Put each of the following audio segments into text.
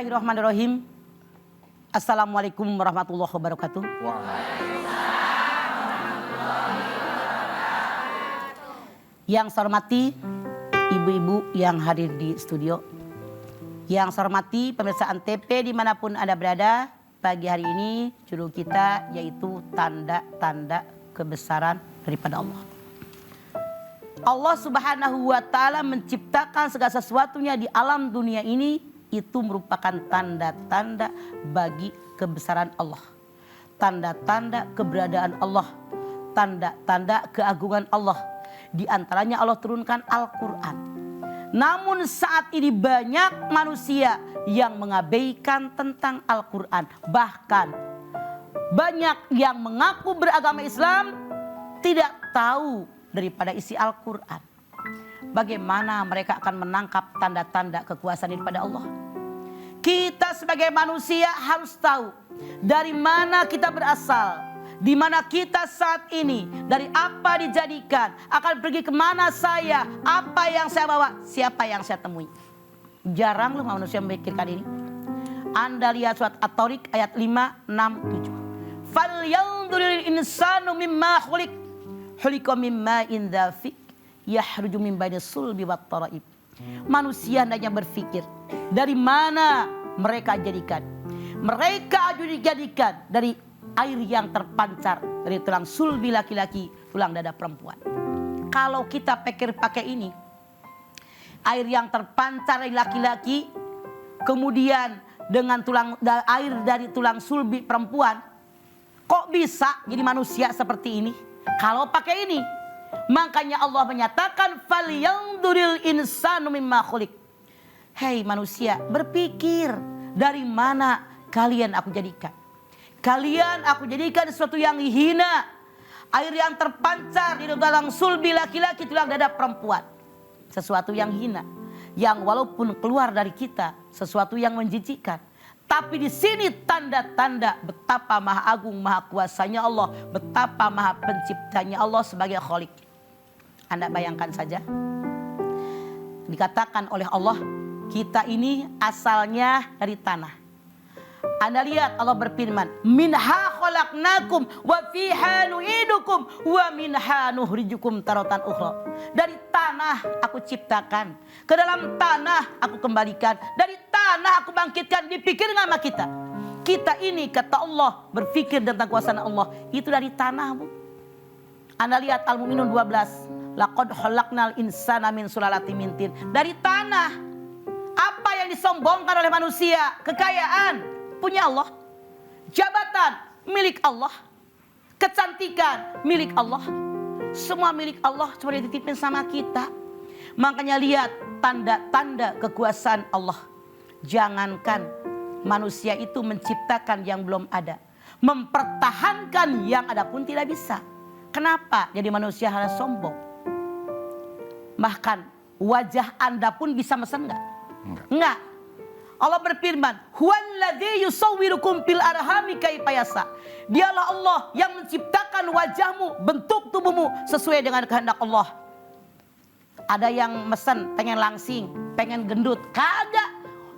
Bismillahirrahmanirrahim. Assalamualaikum warahmatullahi wabarakatuh. Yang saya hormati ibu-ibu yang hadir di studio, yang saya hormati pemirsa Antv dimanapun Anda berada, pagi hari ini judul kita yaitu tanda-tanda kebesaran daripada Allah. Allah Subhanahu wa Ta'ala menciptakan segala sesuatunya di alam dunia ini, itu merupakan tanda-tanda bagi kebesaran Allah, tanda-tanda keberadaan Allah, tanda-tanda keagungan Allah. Di antaranya Allah turunkan Al-Quran. Namun saat ini banyak manusia yang mengabaikan tentang Al-Quran. Bahkan banyak yang mengaku beragama Islam tidak tahu daripada isi Al-Quran. Bagaimana mereka akan menangkap tanda-tanda kekuasaan daripada Allah? Kita sebagai manusia harus tahu dari mana kita berasal, di mana kita saat ini, dari apa dijadikan, akan pergi kemana saya, apa yang saya bawa, siapa yang saya temui. Jarang loh manusia memikirkan ini. Anda lihat surat At-Tariq ayat 5, 6, 7. Falyanzuril insanu mimma khuliq, khuliqa mimma in dafiq, yahruju min bainis sulbi wat taraib. Manusia hendaknya berpikir dari mana mereka jadikan. Mereka dijadikan dari air yang terpancar dari tulang sulbi laki-laki, tulang dada perempuan. Kalau kita pikir pakai ini, air yang terpancar dari laki-laki, kemudian dengan air dari tulang sulbi perempuan, kok bisa jadi manusia seperti ini? Kalau pakai ini, makanya Allah menyatakan falyanzuril insanu mimma khuliq. Hei manusia, berpikir dari mana kalian aku jadikan. Kalian aku jadikan sesuatu yang hina, air yang terpancar di dalam sulbi laki-laki, tulang dada perempuan. Sesuatu yang hina, yang walaupun keluar dari kita sesuatu yang menjijikkan. Tapi di sini tanda-tanda betapa maha agung, maha kuasanya Allah, betapa maha penciptanya Allah sebagai Khaliq. Anda bayangkan saja, dikatakan oleh Allah, kita ini asalnya dari tanah. Anda lihat Allah berfirman, minha khalaqnakum wa fiha nu'idukum wa minha nukhrijukum taratan ukhra. Dari tanah aku ciptakan, ke dalam tanah aku kembalikan, dari tanah aku bangkitkan. Dipikir nggak sama kita? Kita ini kata Allah berpikir tentang kuasa Allah itu dari tanah, Bu. Anda lihat Al-Mu'minun 12, laqad khalaqnal insana min sulalatin min tin. Dari tanah. Apa yang disombongkan oleh manusia? Kekayaan punya Allah, jabatan milik Allah, kecantikan milik Allah, semua milik Allah, cuma dititipin sama kita. Makanya lihat tanda-tanda kekuasaan Allah. Jangankan manusia itu menciptakan yang belum ada, mempertahankan yang ada pun tidak bisa. Kenapa jadi manusia harus sombong? Bahkan wajah Anda pun bisa mesen enggak? Enggak. Allah berfirman, huwallazi yusawwirukum fil arhami kaifa yasha. Dialah Allah yang menciptakan wajahmu, bentuk tubuhmu sesuai dengan kehendak Allah. Ada yang mesen pengen langsing, pengen gendut, kagak.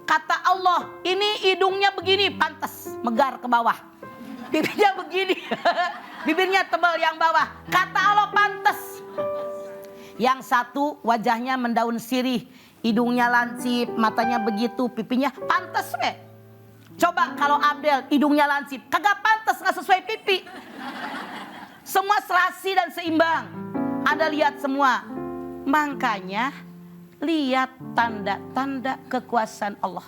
Kata Allah, ini hidungnya begini, pantas megar ke bawah. Bibirnya begini, bibirnya tebal yang bawah. Kata Allah pantas. Yang satu wajahnya mendaun sirih, hidungnya lancip, matanya begitu, pipinya pantas we. Coba kalau Abdel hidungnya lancip, kagak pantas, nggak sesuai pipi. Semua serasi dan seimbang. Anda lihat semua. Makanya lihat tanda-tanda kekuasaan Allah.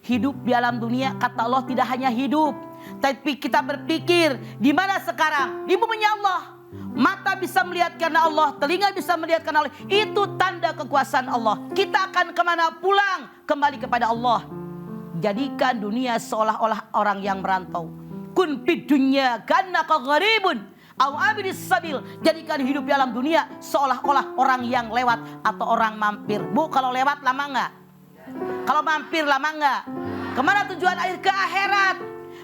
Hidup di alam dunia, kata Allah tidak hanya hidup, tapi kita berpikir di mana sekarang? Di bumi Allah. Mata bisa melihat karena Allah, telinga bisa melihat karena Allah. Itu tanda kekuasaan Allah. Kita akan kemana? Pulang kembali kepada Allah. Jadikan dunia seolah-olah orang yang merantau. Kun fid dunya kannaka gharibun aw abidis sabil. Jadikan hidup di alam dunia seolah-olah orang yang lewat atau orang mampir. Bu, kalau lewat lama enggak? Kalau mampir lama enggak? Kemana tujuan akhir? Ke akhirat.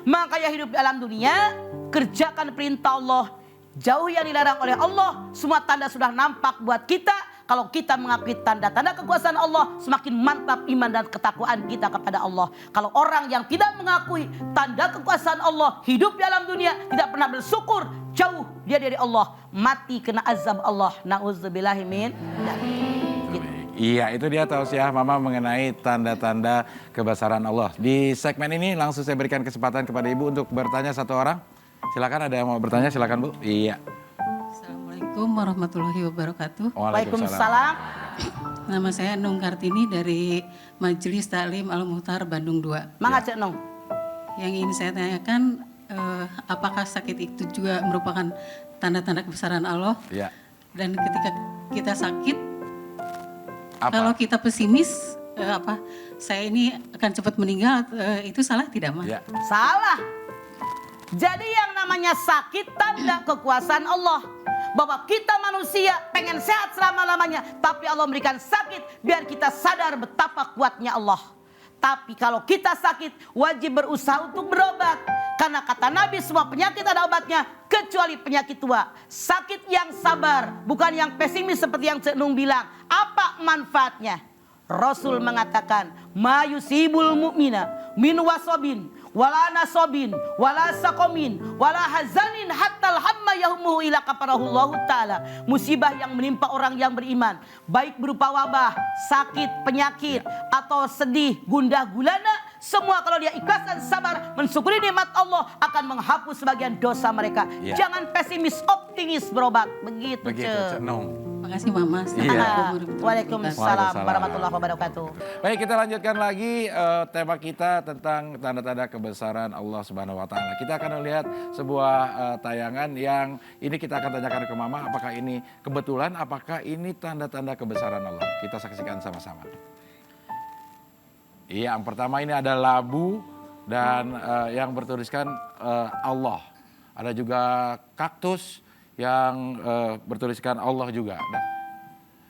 Makanya hidup di alam dunia, kerjakan perintah Allah, jauh yang dilarang oleh Allah. Semua tanda sudah nampak buat kita. kalau kita mengakui tanda-tanda kekuasaan Allah, semakin mantap iman dan ketakwaan kita kepada Allah. Kalau orang yang tidak mengakui tanda kekuasaan Allah, hidup di alam dunia, tidak pernah bersyukur, jauh dia dari Allah, mati kena azab Allah. Na'udzubillahi min dzalik. Iya, itu dia tausiah Mama mengenai tanda-tanda kebesaran Allah. Di segmen ini langsung saya berikan kesempatan kepada Ibu untuk bertanya satu orang. Silakan, ada yang mau bertanya, silakan Bu. Iya. Assalamualaikum warahmatullahi wabarakatuh. Waalaikumsalam. Nama saya Nung Kartini dari Majelis Taklim Al-Muhtar Bandung 2. Mangga Cek Nung. Yang ingin saya tanyakan, apakah sakit itu juga merupakan tanda-tanda kebesaran Allah? Iya. Dan ketika kita sakit, Apa? kalau kita pesimis, saya ini akan cepat meninggal, itu salah tidak, Mas? Ya. Salah. Jadi yang namanya sakit tanda kekuasaan Allah. Bahwa kita manusia pengen sehat selama-lamanya, tapi Allah memberikan sakit biar kita sadar betapa kuatnya Allah. Tapi kalau kita sakit, wajib berusaha untuk berobat. Karena kata Nabi, semua penyakit ada obatnya, kecuali penyakit tua. Sakit yang sabar, bukan yang pesimis seperti yang Cek Nung bilang. Apa manfaatnya? Rasul mengatakan, ma yusibul mu'mina min wasobin, wala nasobin, wala sakomin, wala hazanin hatta hamma yahumuhu ila kafarahullahu ta'ala. Musibah yang menimpa orang yang beriman, baik berupa wabah, sakit, penyakit, atau sedih, gundah gulana, semua kalau dia ikhlas dan sabar mensyukuri nikmat Allah, akan menghapus sebagian dosa mereka. Jangan pesimis, optimis berobat. Begitu Cek Nung. Makasih Mama. Waalaikumsalam warahmatullahi wabarakatuh. Baik, kita lanjutkan lagi tema kita tentang tanda-tanda kebesaran Allah Subhanahu wa taala. Kita akan melihat sebuah tayangan yang ini kita akan tanyakan ke Mama, apakah ini kebetulan, apakah ini tanda-tanda kebesaran Allah. Kita saksikan sama-sama. Iya, yang pertama ini ada labu dan yang bertuliskan Allah. Ada juga kaktus yang bertuliskan Allah juga.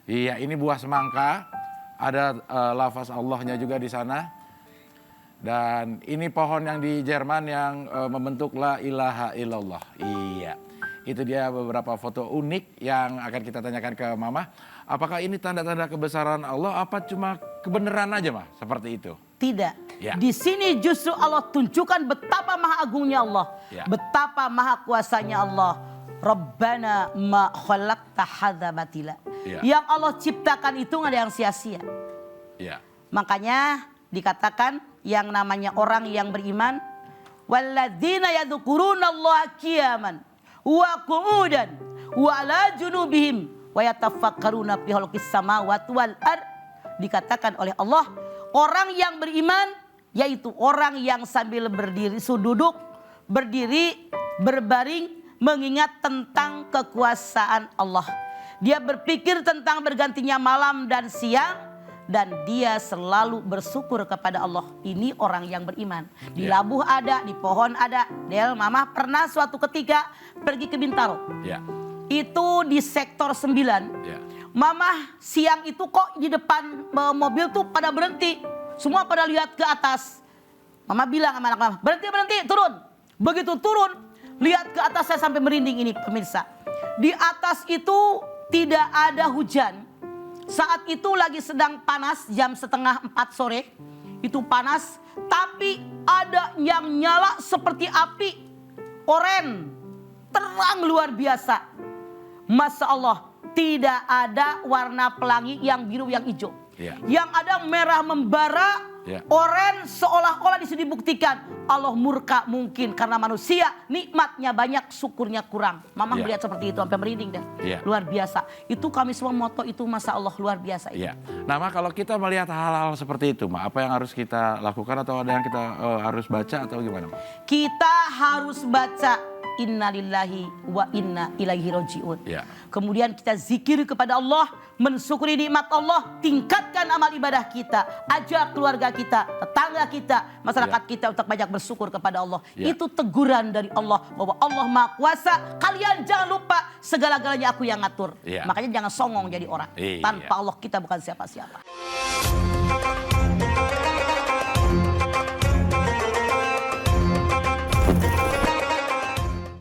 Iya, ini buah semangka, ada lafaz Allahnya juga di sana. Dan ini pohon yang di Jerman yang membentuk la ilaha illallah. Iya, itu dia beberapa foto unik yang akan kita tanyakan ke Mama. Apakah ini tanda-tanda kebesaran Allah, apa cuma kebenaran aja, Mah? Seperti itu? Tidak. Ya. Di sini justru Allah tunjukkan betapa maha agungnya Allah, betapa maha kuasanya Allah. Rabbana ma khalaqta hadza batila. Yang Allah ciptakan itu nggak ada yang sia-sia. Makanya dikatakan yang namanya orang yang beriman, walladzina yadhkurunallaha qiyaman wa qu'udan wa ala junubihim wa yatafakkaruna fi khalqis samawati wal ard. Dikatakan oleh Allah, orang yang beriman yaitu orang yang sambil berdiri, duduk, berdiri, berbaring, mengingat tentang kekuasaan Allah. Dia berpikir tentang bergantinya malam dan siang, dan dia selalu bersyukur kepada Allah. Ini orang yang beriman. Di labuh ada, di pohon ada. Del, Mama pernah suatu ketika pergi ke Bintaro. Itu di sektor 9. Mama siang itu kok di depan mobil tuh pada berhenti. Semua pada lihat ke atas. Mama bilang sama anak Mama, berhenti, turun. Begitu turun, lihat ke atas, saya sampai merinding ini pemirsa. Di atas itu tidak ada hujan. Saat itu lagi sedang panas, jam 3:30 sore. Itu panas, tapi ada yang nyala seperti api. Oren, terang luar biasa. Masya Allah, tidak ada warna pelangi yang biru, yang hijau. Yang ada merah membara, oren, seolah-olah disitu dibuktikan Allah murka mungkin karena manusia nikmatnya banyak, syukurnya kurang. Mama melihat seperti itu sampai merinding deh. Luar biasa. Itu kami semua moto itu, Masya Allah, luar biasa. Nah, Ma, kalau kita melihat hal-hal seperti itu, Ma, apa yang harus kita lakukan atau ada yang kita harus baca atau gimana, Ma? Kita harus baca innalillahi wa inna ilaihi roji'un. Kemudian kita zikir kepada Allah, mensyukuri nikmat Allah, tingkatkan amal ibadah kita, ajak keluarga kita, tetangga kita, masyarakat kita untuk banyak bersyukur kepada Allah. Itu teguran dari Allah bahwa Allah Maha Kuasa. Kalian jangan lupa segala-galanya aku yang ngatur. Makanya jangan songong jadi orang. Tanpa Allah kita bukan siapa-siapa.